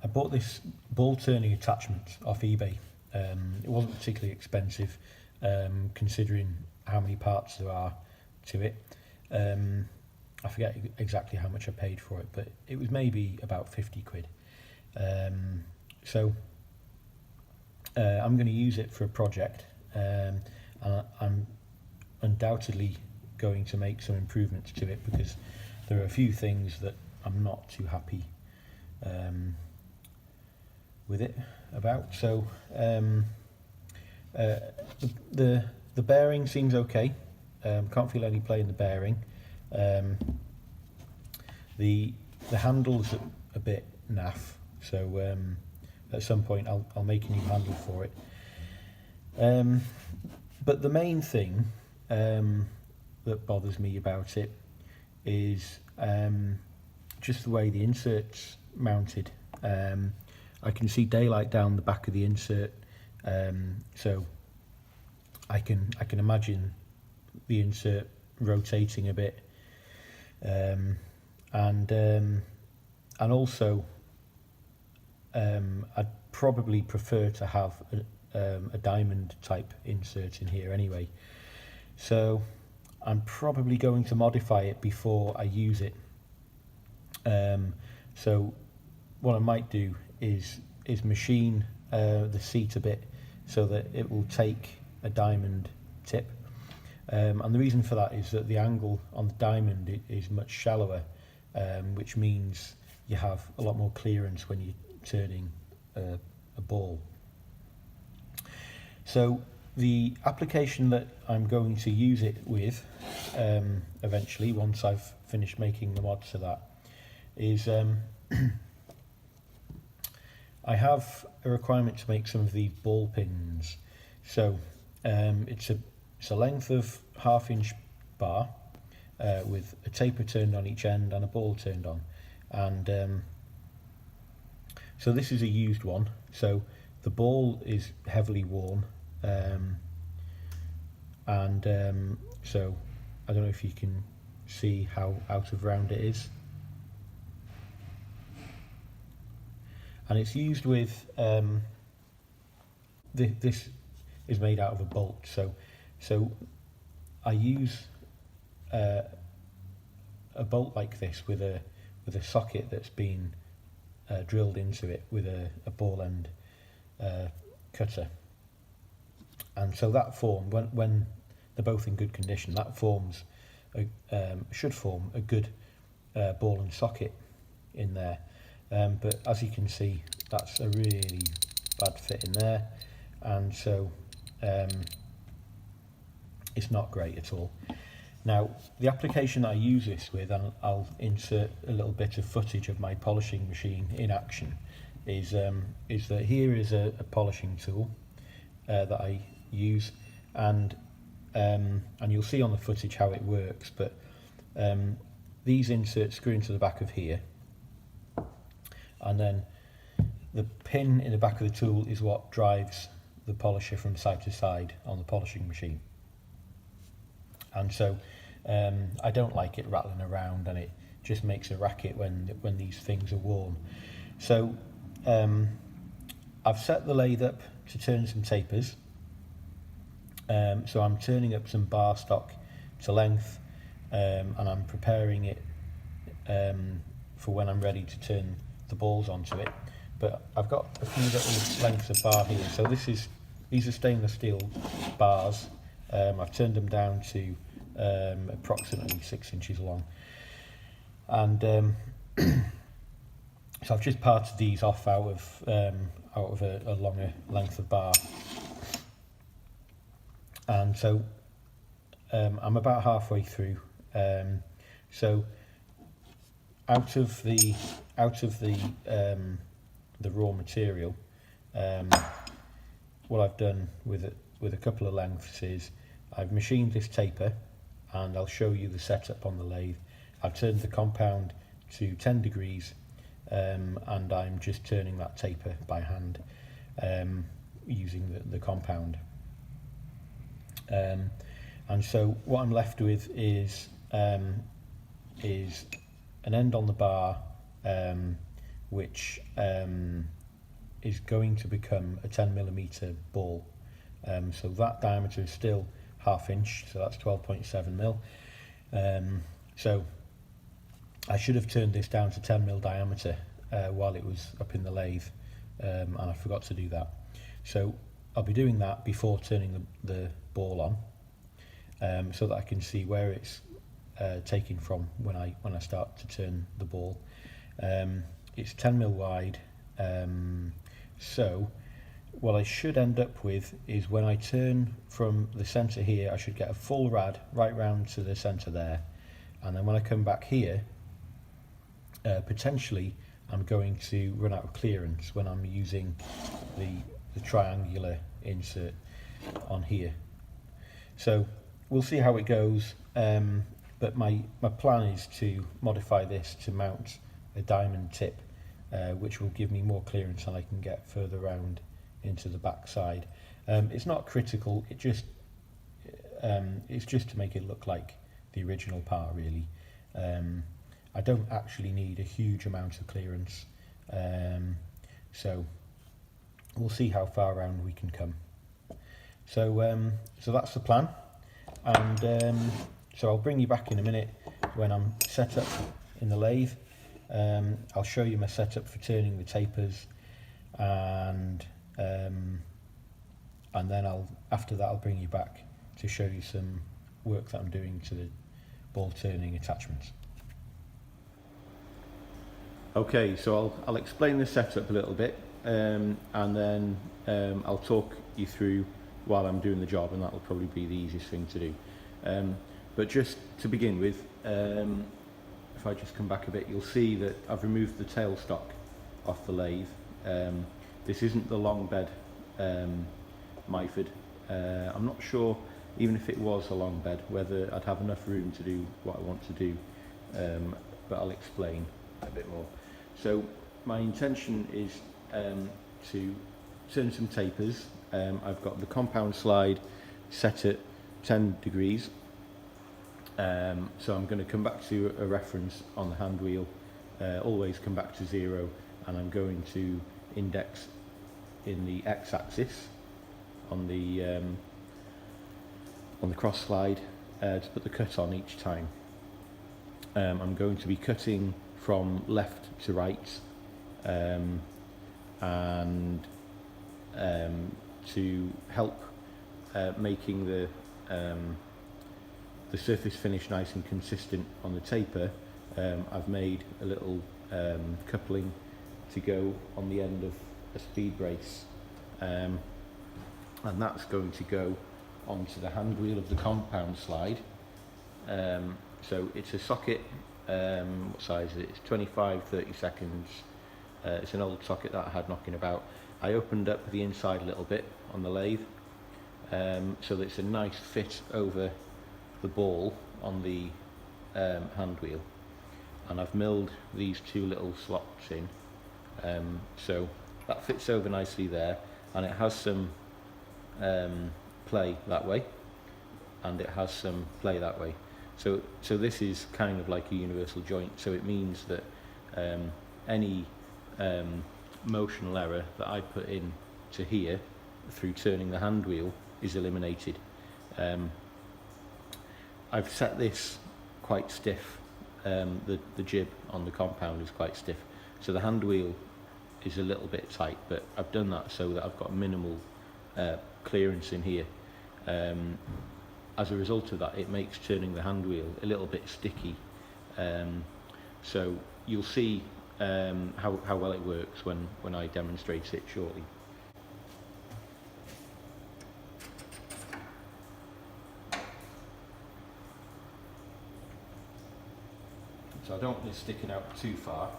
I bought this ball turning attachment off eBay. It wasn't particularly expensive, considering how many parts there are to it. I forget exactly how much I paid for it, but it was maybe about 50 quid. So I'm going to use it for a project, and I'm undoubtedly going to make some improvements to it, because there are a few things that I'm not too happy with it about. So the bearing seems okay. Can't feel any play in the bearing. The handle's a bit naff, so at some point I'll make a new handle for it. But the main thing that bothers me about it is just the way the insert's mounted. I can see daylight down the back of the insert, so I can imagine the insert rotating a bit, and also I'd probably prefer to have a diamond type insert in here anyway, so I'm probably going to modify it before I use it. So what I might do is machine the seat a bit so that it will take a diamond tip, and the reason for that is that the angle on the diamond is much shallower, which means you have a lot more clearance when you're turning a ball. So the application that I'm going to use it with eventually, once I've finished making the mods to that, is I have a requirement to make some of these ball pins. So it's a length of 1/2 inch bar with a taper turned on each end and a ball turned on, and so this is a used one, so the ball is heavily worn, and so I don't know if you can see how out of round it is. And it's used with this is made out of a bolt, so I use a bolt like this with a socket that's been drilled into it with a ball end cutter, and so that form, when they're both in good condition, that forms should form a good ball and socket in there. But as you can see, that's a really bad fit in there, and so it's not great at all. Now, the application that I use this with, and I'll insert a little bit of footage of my polishing machine in action, is that here is a polishing tool that I use, and you'll see on the footage how it works, but these inserts screw into the back of here, and then the pin in the back of the tool is what drives the polisher from side to side on the polishing machine. And so I don't like it rattling around, and it just makes a racket when these things are worn. So I've set the lathe up to turn some tapers. So I'm turning up some bar stock to length, and I'm preparing it for when I'm ready to turn the balls onto it. But I've got a few little lengths of bar here. So these are stainless steel bars. I've turned them down to approximately 6 inches long, and so I've just parted these off out of a longer length of bar, and so I'm about halfway through. So out of the raw material, what I've done with a couple of lengths is I've machined this taper, and I'll show you the setup on the lathe. I've turned the compound to 10 degrees, and I'm just turning that taper by hand using the compound. And so what I'm left with is an end on the bar which is going to become a 10mm ball. So that diameter is still 1/2 inch, so that's 12.7 mil. So I should have turned this down to 10mm diameter while it was up in the lathe, and I forgot to do that. So I'll be doing that before turning the ball on, so that I can see where it's taking from when I start to turn the ball. It's 10mm wide, so what I should end up with is when I turn from the centre here, I should get a full rad right round to the centre there, and then when I come back here, potentially I'm going to run out of clearance when I'm using the triangular insert on here. So we'll see how it goes, but my plan is to modify this to mount a diamond tip, which will give me more clearance and I can get further round into the back side. It's not critical, it's just to make it look like the original part, really. I don't actually need a huge amount of clearance, so we'll see how far around we can come. So so that's the plan, and so I'll bring you back in a minute when I'm set up in the lathe. I'll show you my setup for turning the tapers, and then after that I'll bring you back to show you some work that I'm doing to the ball turning attachments. Okay, so I'll explain the setup a little bit, and then I'll talk you through while I'm doing the job, and that'll probably be the easiest thing to do. But just to begin with, if I just come back a bit, you'll see that I've removed the tailstock off the lathe. This isn't the long bed Myford. I'm not sure, even if it was a long bed, whether I'd have enough room to do what I want to do, but I'll explain a bit more. So my intention is to turn some tapers. I've got the compound slide set at 10 degrees, so I'm going to come back to a reference on the hand wheel, always come back to 0, and I'm going to index in the x-axis on the cross slide to put the cut on each time. I'm going to be cutting from left to right, and to help making the surface finish nice and consistent on the taper, I've made a little coupling to go on the end of a speed brace, and that's going to go onto the hand wheel of the compound slide. So it's a socket, what size is it? It's 25-30 seconds. It's an old socket that I had knocking about. I opened up the inside a little bit on the lathe, so that it's a nice fit over the ball on the hand wheel, and I've milled these two little slots in, so that fits over nicely there, and it has some play that way, and it has some play that way. So this is kind of like a universal joint, so it means that any motional error that I put in to here through turning the hand wheel is eliminated. I've set this quite stiff. The jib on the compound is quite stiff, so the hand wheel is a little bit tight, but I've done that so that I've got minimal clearance in here. As a result of that, it makes turning the hand wheel a little bit sticky, so you'll see how well it works when I demonstrate it shortly. So I don't want this sticking out too far.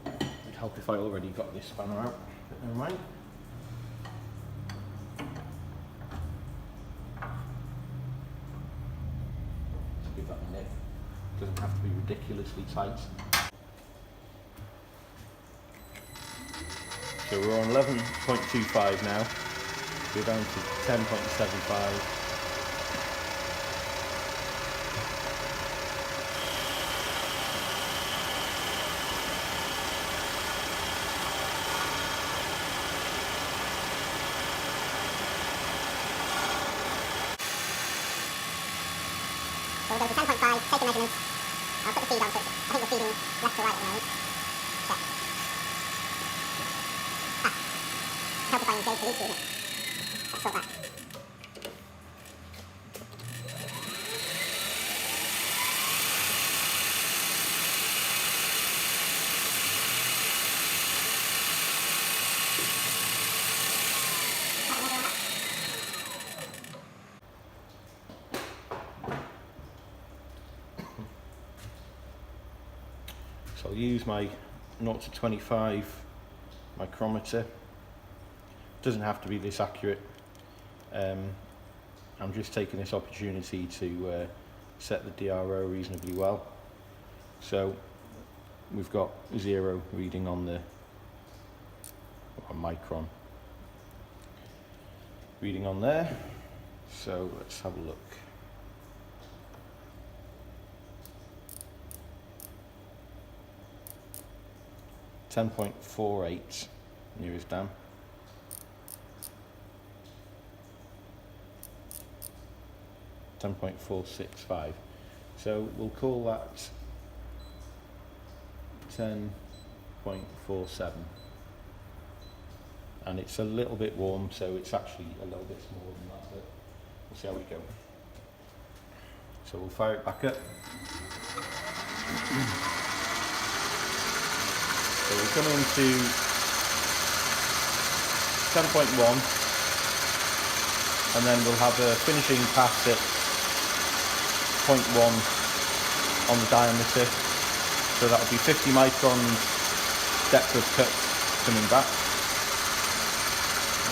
It'd help if I already got this spanner out, but never mind. Let's give that a nip. Doesn't have to be ridiculously tight. So we're on 11.25 now. We're down to 10.75. go to 10.5, take a measurement. I'll put the feed on, so I think we're feeding left to right at the moment. Check. Help if I engage the lead, isn't it? Let's sort that. So I'll use my 0 to 25 micrometer. Doesn't have to be this accurate. I'm just taking this opportunity to set the DRO reasonably well. So we've got 0 reading on the micron reading on there. So let's have a look. .48 nearest down. .465. So we'll call that 10.47. And it's a little bit warm, so it's actually a little bit smaller than that, but we'll see how we go. So we'll fire it back up. So we'll come into 10.1, and then we'll have a finishing pass at 0.1 on the diameter. So that'll be 50 microns depth of cut coming back.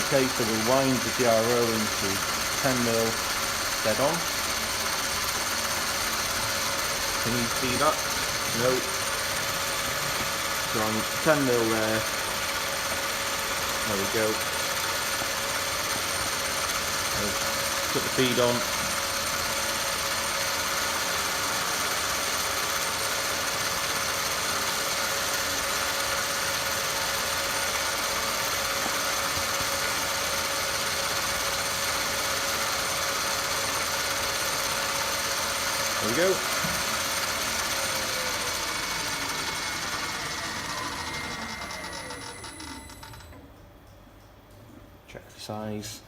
Okay, so we'll wind the DRO into 10mm dead on. Can you see that? No. So on 10mm there. There we go. I'll put the feed on. There we go. Check the size.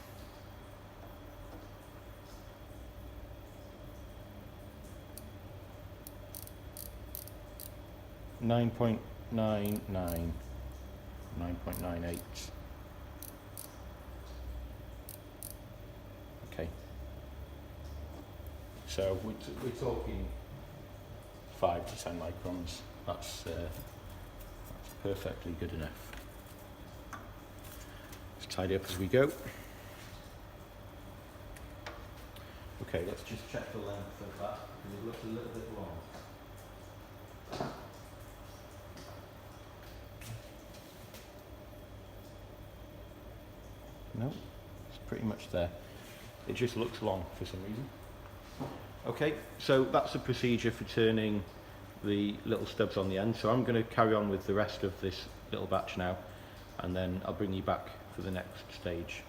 .99, 9.98. Okay. So we're talking 5 to 10 microns. That's perfectly good enough. Let's tidy up as we go. Okay, let's just check the length of that, because it looks a little bit long. No, it's pretty much there. It just looks long for some reason. Okay, so that's the procedure for turning the little stubs on the end. So I'm going to carry on with the rest of this little batch now, and then I'll bring you back for the next stage.